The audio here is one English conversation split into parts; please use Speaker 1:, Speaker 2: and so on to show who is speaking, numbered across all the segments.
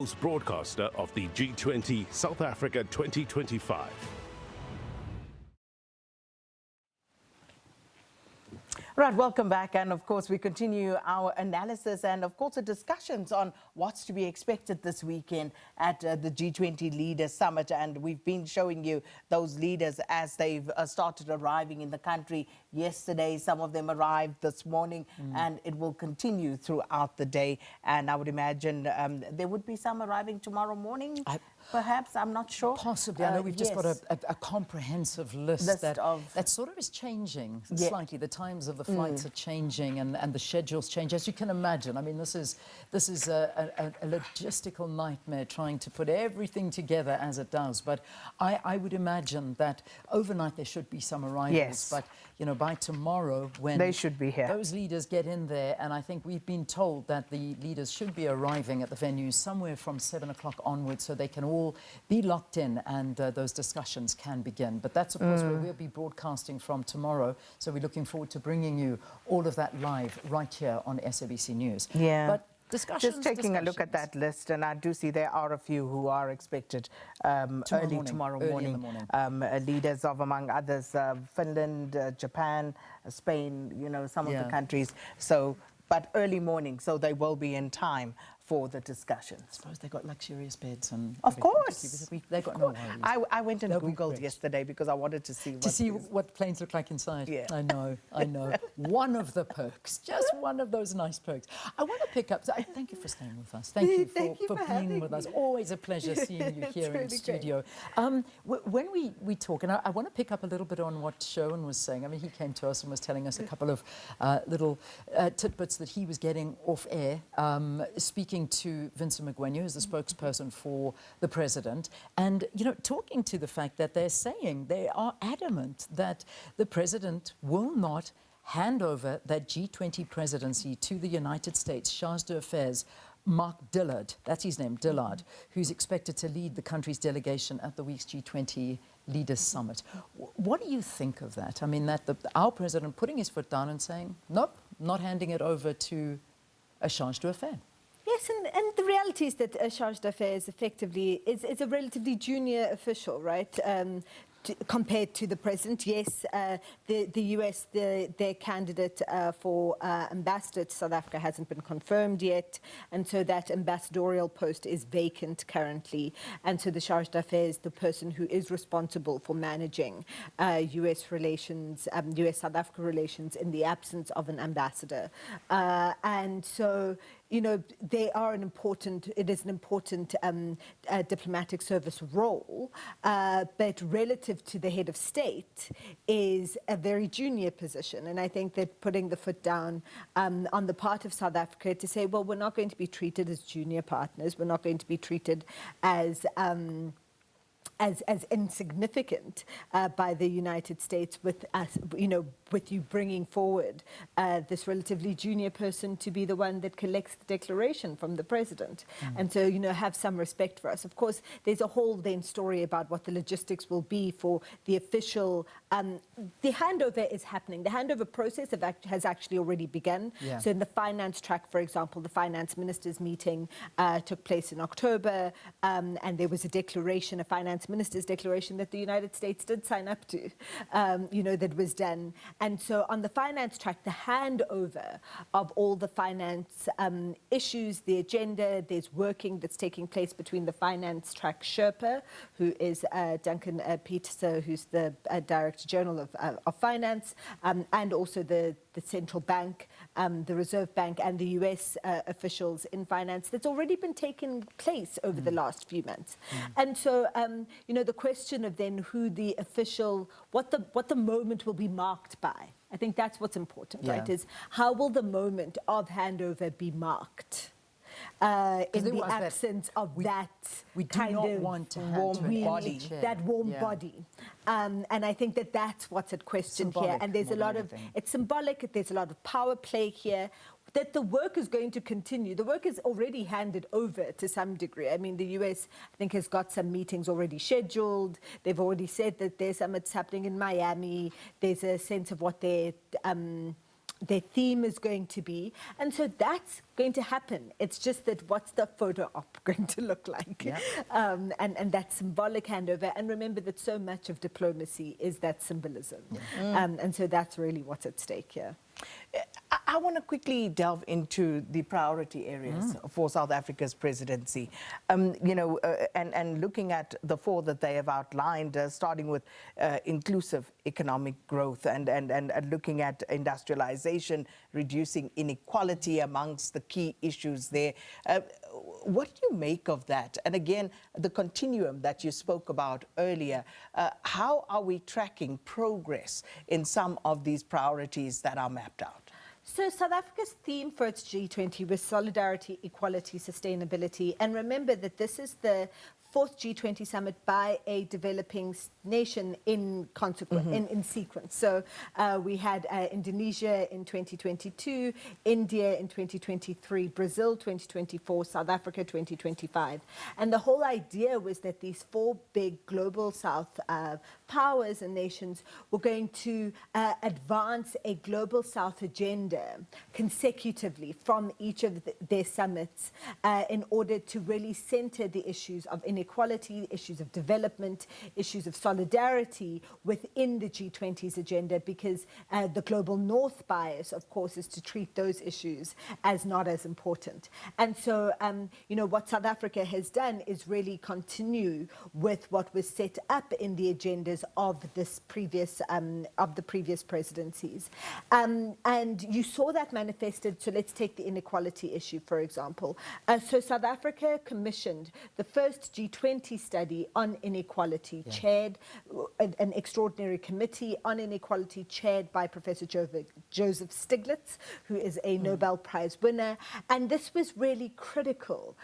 Speaker 1: Broadcaster of the G20 South Africa 2025.
Speaker 2: Right, welcome back. And of course, we continue our analysis and of course the discussions on what's to be expected this weekend at the G20 Leaders Summit. And we've been showing you those leaders as they've started arriving in the country yesterday. Some of them arrived this morning and it will continue throughout the day. And I would imagine there would be some arriving tomorrow morning. Perhaps, I'm not sure.
Speaker 3: Possibly. I know we've just got a comprehensive list that sort of is changing slightly. The times of the flights are changing and the schedules change. As you can imagine, I mean, this is a logistical nightmare trying to put everything together as it does. But I would imagine that overnight there should be some arrivals.
Speaker 2: Yes.
Speaker 3: But, you know, by tomorrow when
Speaker 2: they should be here,
Speaker 3: those leaders get in there, and I think we've been told that the leaders should be arriving at the venues somewhere from 7 o'clock onwards so they can all be locked in and those discussions can begin. But that's, of course, where we'll be broadcasting from tomorrow. So we're looking forward to bringing you all of that live right here on SABC News.
Speaker 2: Yeah.
Speaker 3: But
Speaker 2: just taking a look at that list, and I do see there are a few who are expected early tomorrow morning. Leaders of, among others, Finland, Japan, Spain, you know, some of the countries. So, but early morning, so they will be in time for the discussions.
Speaker 3: I suppose they've got luxurious beds and
Speaker 2: of course
Speaker 3: they've got no worries.
Speaker 2: I went and Googled yesterday because I wanted to see
Speaker 3: what planes look like inside.
Speaker 2: Yeah.
Speaker 3: I know. One of the perks, just one of those nice perks. I want to pick up. Thank you for staying with us. Thank you for being with us. Always a pleasure seeing you here in studio. When we talk, and I want to pick up a little bit on what Sherwin was saying. I mean, he came to us and was telling us a couple of little tidbits that he was getting off air, speaking to Vincent Magwenya, who's the spokesperson for the president, and, you know, talking to the fact that they're saying they are adamant that the president will not hand over that G20 presidency to the United States chargé d'affaires, Mark Dillard, that's his name, Dillard, who's expected to lead the country's delegation at the week's G20 Leaders Summit. What do you think of that? I mean, that our president putting his foot down and saying, nope, not handing it over to a chargé d'affaires.
Speaker 4: Yes, and the reality is that a chargé d'affaires effectively is a relatively junior official, right? Compared to the president. Yes, the US, their candidate for ambassador to South Africa hasn't been confirmed yet, and so that ambassadorial post is vacant currently. And so the chargé d'affaires, the person who is responsible for managing US relations, US-South Africa relations in the absence of an ambassador. And so, you know, it is an important diplomatic service role, but relative to the head of state is a very junior position. And I think that putting the foot down on the part of South Africa to say, well, we're not going to be treated as junior partners, we're not going to be treated as insignificant by the United States with us, you know, with you bringing forward this relatively junior person to be the one that collects the declaration from the president. And so, you know, have some respect for us. Of course, there's a whole then story about what the logistics will be for the official, the handover is happening. The handover process has actually already begun.
Speaker 3: Yeah.
Speaker 4: So in the finance track, for example, the finance ministers meeting took place in October, and there was a declaration, a finance minister's declaration that the United States did sign up to, you know, that was done. And so on the finance track, the handover of all the finance issues, the agenda, there's working that's taking place between the finance track Sherpa, who is Duncan Peterson, who's the Director General of Finance, and also the central bank, the Reserve Bank, and the US officials in finance. That's already been taking place over the last few months. And so, you know, the question of then who the official, what the moment will be marked by. I think that's what's important, right? Is how will the moment of handover be marked? In the absence of that kind of warm body, that warm body. And I think that that's what's at question here. And there's a lot of, it's symbolic, there's a lot of power play here. That the work is going to continue. The work is already handed over to some degree. I mean, the US, I think, has got some meetings already scheduled. They've already said that there's summits happening in Miami. There's a sense of what their their theme is going to be. And so that's going to happen. It's just that what's the photo op going to look like?
Speaker 3: Yeah.
Speaker 4: And that symbolic handover. And remember that so much of diplomacy is that symbolism. Yeah. And so that's really what's at stake here.
Speaker 2: I want to quickly delve into the priority areas for South Africa's presidency. And looking at the 4 that they have outlined, starting with inclusive economic growth and looking at industrialization, reducing inequality amongst the key issues there. What do you make of that? And again, the continuum that you spoke about earlier, how are we tracking progress in some of these priorities that are mapped out?
Speaker 4: So South Africa's theme for its G20 was solidarity, equality, sustainability. And remember that this is the 4th G20 Summit by a developing nation in sequence. So we had Indonesia in 2022, India in 2023, Brazil 2024, South Africa 2025. And the whole idea was that these 4 big global South powers and nations were going to advance a global South agenda consecutively from each of their summits in order to really center the issues of inequality, issues of development, issues of solidarity within the G20's agenda, because the global North bias, of course, is to treat those issues as not as important. And so, what South Africa has done is really continue with what was set up in the agendas of this previous, of the previous presidencies. And you saw that manifested. So let's take the inequality issue, for example. So South Africa commissioned the first G20 study on inequality, chaired an extraordinary committee on inequality chaired by Professor Joseph Stiglitz, who is a Nobel Prize winner. And this was really critical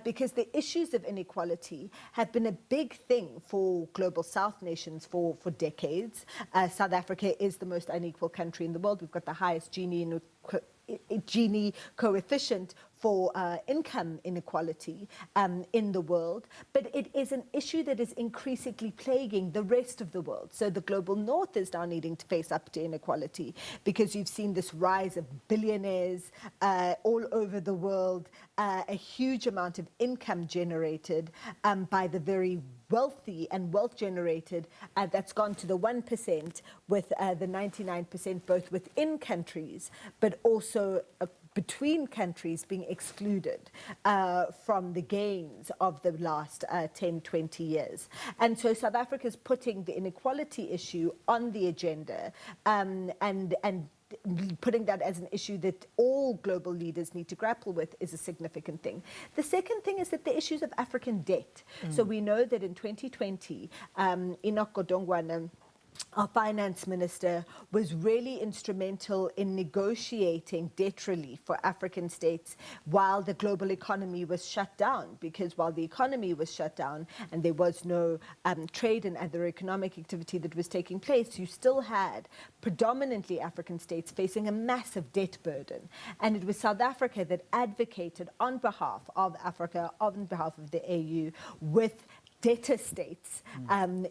Speaker 4: because the issues of inequality have been a big thing for global South nations for decades. South Africa is the most unequal country in the world. We've got the highest Gini coefficient for income inequality in the world, but it is an issue that is increasingly plaguing the rest of the world. So the global North is now needing to face up to inequality because you've seen this rise of billionaires all over the world, a huge amount of income generated by the very wealthy and wealth generated that's gone to the 1% with the 99% both within countries but also between countries being excluded from the gains of the last 10, 20 years. And so South Africa is putting the inequality issue on the agenda and putting that as an issue that all global leaders need to grapple with is a significant thing. The second thing is that the issues of African debt. So we know that in 2020, Enoch Godongwana, our finance minister, was really instrumental in negotiating debt relief for African states while the global economy was shut down, because while the economy was shut down and there was no trade and other economic activity that was taking place, you still had predominantly African states facing a massive debt burden. And it was South Africa that advocated on behalf of Africa, on behalf of the AU, with debtor states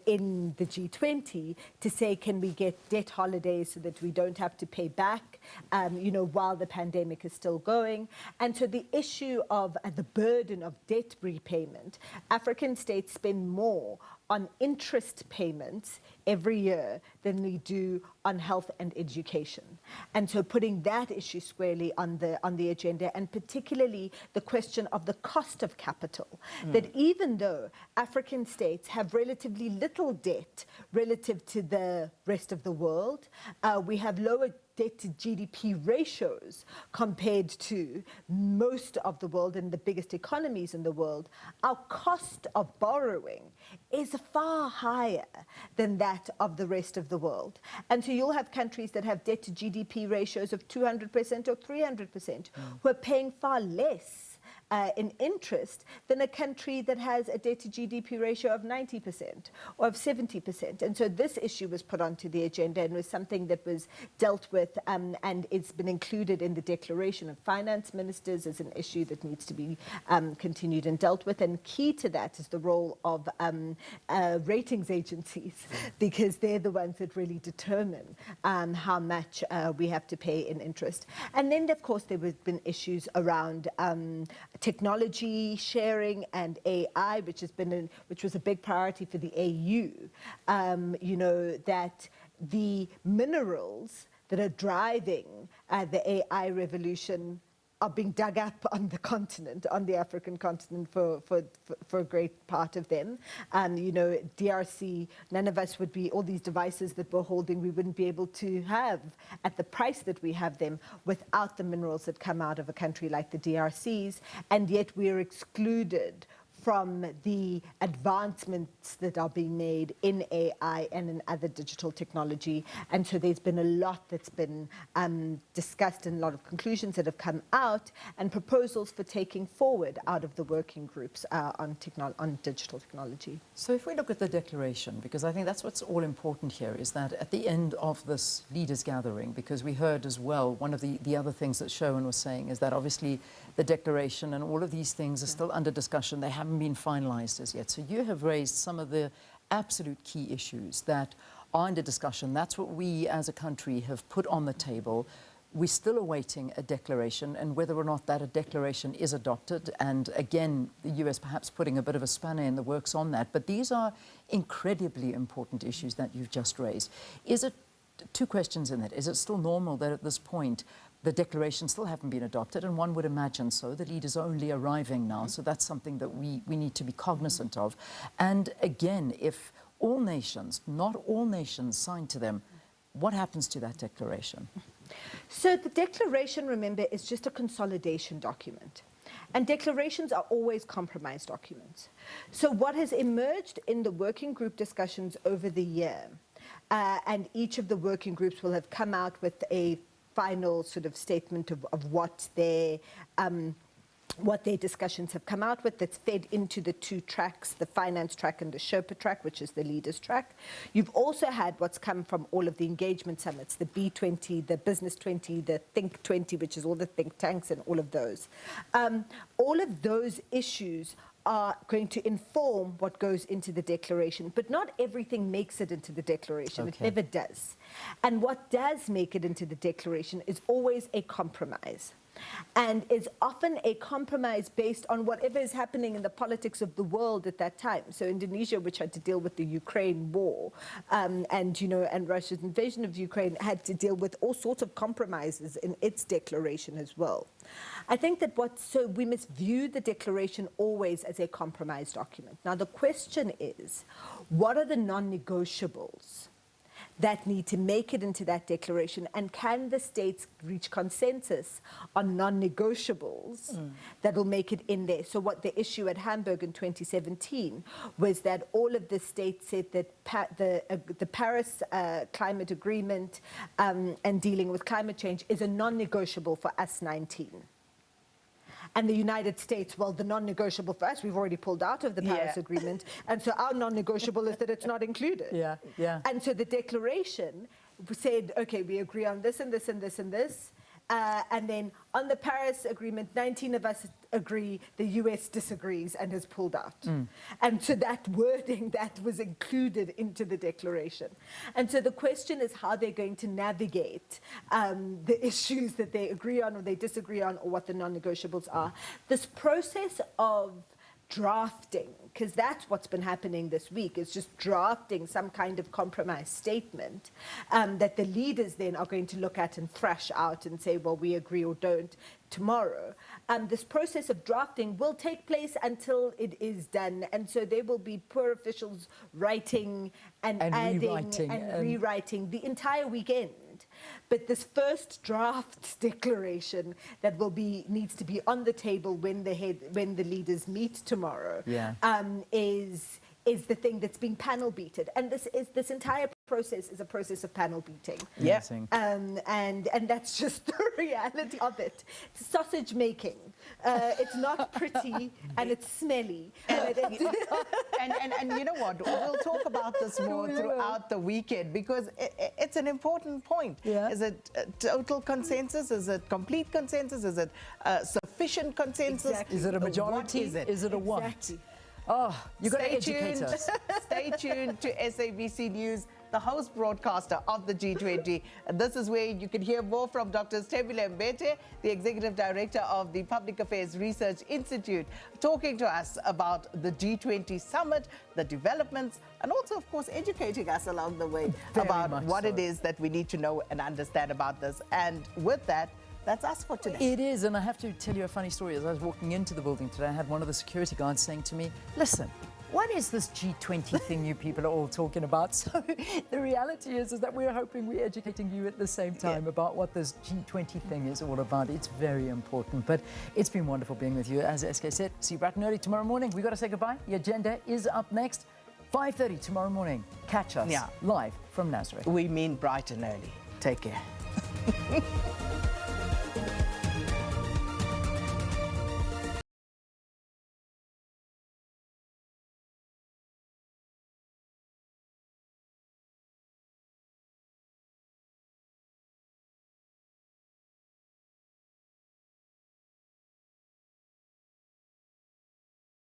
Speaker 4: in the G20 to say, can we get debt holidays so that we don't have to pay back, while the pandemic is still going. And so the issue of the burden of debt repayment, African states spend more on interest payments every year than we do on health and education. And so putting that issue squarely on the agenda, and particularly the question of the cost of capital, that even though African states have relatively little debt relative to the rest of the world, we have lower debt to GDP ratios compared to most of the world and the biggest economies in the world, our cost of borrowing is far higher than that of the rest of the world. And so you'll have countries that have debt to GDP ratios of 200% or 300% who are paying far less in interest than a country that has a debt to GDP ratio of 90% or of 70%. And so this issue was put onto the agenda and was something that was dealt with, and it's been included in the declaration of finance ministers as an issue that needs to be continued and dealt with. And key to that is the role of ratings agencies, because they're the ones that really determine how much we have to pay in interest. And then, of course, there have been issues around technology sharing and AI, which was a big priority for the AU. You know, that the minerals that are driving the AI revolution are being dug up on the continent, on the African continent, for a great part of them. You know, DRC, none of us would be, all these devices that we're holding, we wouldn't be able to have at the price that we have them without the minerals that come out of a country like the DRC's, and yet we're excluded from the advancements that are being made in AI and in other digital technology. And so there's been a lot that's been discussed and a lot of conclusions that have come out and proposals for taking forward out of the working groups on digital technology.
Speaker 3: So if we look at the declaration, because I think that's what's all important here, is that at the end of this leaders gathering, because we heard as well, one of the other things that Sherwin was saying is that obviously the declaration and all of these things are still under discussion. They haven't been finalized as yet. So you have raised some of the absolute key issues that are under discussion. That's what we as a country have put on the table. We're still awaiting a declaration, and whether or not that a declaration is adopted, and again, the US perhaps putting a bit of a spanner in the works on that. But these are incredibly important issues that you've just raised. Is it, two questions in that, is it still normal that at this point the declarations still haven't been adopted? And one would imagine so. The leaders are only arriving now, so that's something that we need to be cognizant of. And again, if all nations, not all nations, sign to them, what happens to that declaration?
Speaker 4: So the declaration, remember, is just a consolidation document. And declarations are always compromise documents. So what has emerged in the working group discussions over the year, and each of the working groups will have come out with a final sort of statement of what their discussions have come out with, that's fed into the two tracks, the finance track and the Sherpa track, which is the leaders track. You've also had what's come from all of the engagement summits, the B20, the Business 20, the Think 20, which is all the think tanks and all of those. All of those issues are going to inform what goes into the declaration, but not everything makes it into the declaration. Okay. It never does. And what does make it into the declaration is always a compromise, and is often a compromise based on whatever is happening in the politics of the world at that time. So Indonesia, which had to deal with the Ukraine war, and Russia's invasion of Ukraine, had to deal with all sorts of compromises in its declaration as well. I think that so we must view the declaration always as a compromise document. Now the question is, what are the non-negotiables that need to make it into that declaration, and can the states reach consensus on non-negotiables that will make it in there? So what the issue at Hamburg in 2017 was that all of the states said that the Paris climate agreement and dealing with climate change is a non-negotiable for us 19. And the United States, well, the non-negotiable for us, we've already pulled out of the Paris Agreement, and so our non-negotiable is that it's not included. Yeah. And so the declaration said, okay, we agree on this and this and this and this, and then on the Paris Agreement, 19 of us agree, the US disagrees and has pulled out. And so that wording, that was included into the declaration. And so the question is how they're going to navigate the issues that they agree on or they disagree on, or what the non-negotiables are. This process of drafting, because that's what's been happening this week, is just drafting some kind of compromise statement that the leaders then are going to look at and thrash out and say, well, we agree or don't tomorrow. This process of drafting will take place until it is done. And so there will be poor officials writing and adding and rewriting the entire weekend. But this first draft declaration that needs to be on the table when the leaders meet tomorrow is the thing that's being panel beaten. And this entire process is a process of panel beating.
Speaker 3: Yeah.
Speaker 4: And that's just the reality of it. It's sausage making. It's not pretty, and it's smelly.
Speaker 2: And you know what? We'll talk about this more throughout the weekend because it's an important point.
Speaker 3: Yeah.
Speaker 2: Is it total consensus? Is it complete consensus? Is it sufficient consensus?
Speaker 4: Exactly.
Speaker 3: Is it a majority?
Speaker 2: What is it?
Speaker 3: Is it a what?
Speaker 4: Exactly.
Speaker 3: Oh, you've got to
Speaker 2: Stay
Speaker 3: educate
Speaker 2: tuned.
Speaker 3: us.
Speaker 2: Stay tuned to SABC News, the host broadcaster of the G20. And this is where you can hear more from Dr. Sithembile Mbete, the Executive Director of the Public Affairs Research Institute, talking to us about the G20 Summit, the developments, and also, of course, educating us along the way about what it is that we need to know and understand about this. And with that, that's us for today.
Speaker 3: It is, and I have to tell you a funny story. As I was walking into the building today, I had one of the security guards saying to me, listen, what is this G20 thing you people are all talking about? So the reality is that we're hoping we're educating you at the same time about what this G20 thing is all about. It's very important, but it's been wonderful being with you. As SK said, see you bright and early tomorrow morning. We've got to say goodbye. The agenda is up next. 5:30 tomorrow morning. Catch us live from Nazareth.
Speaker 2: We mean bright and early. Take care.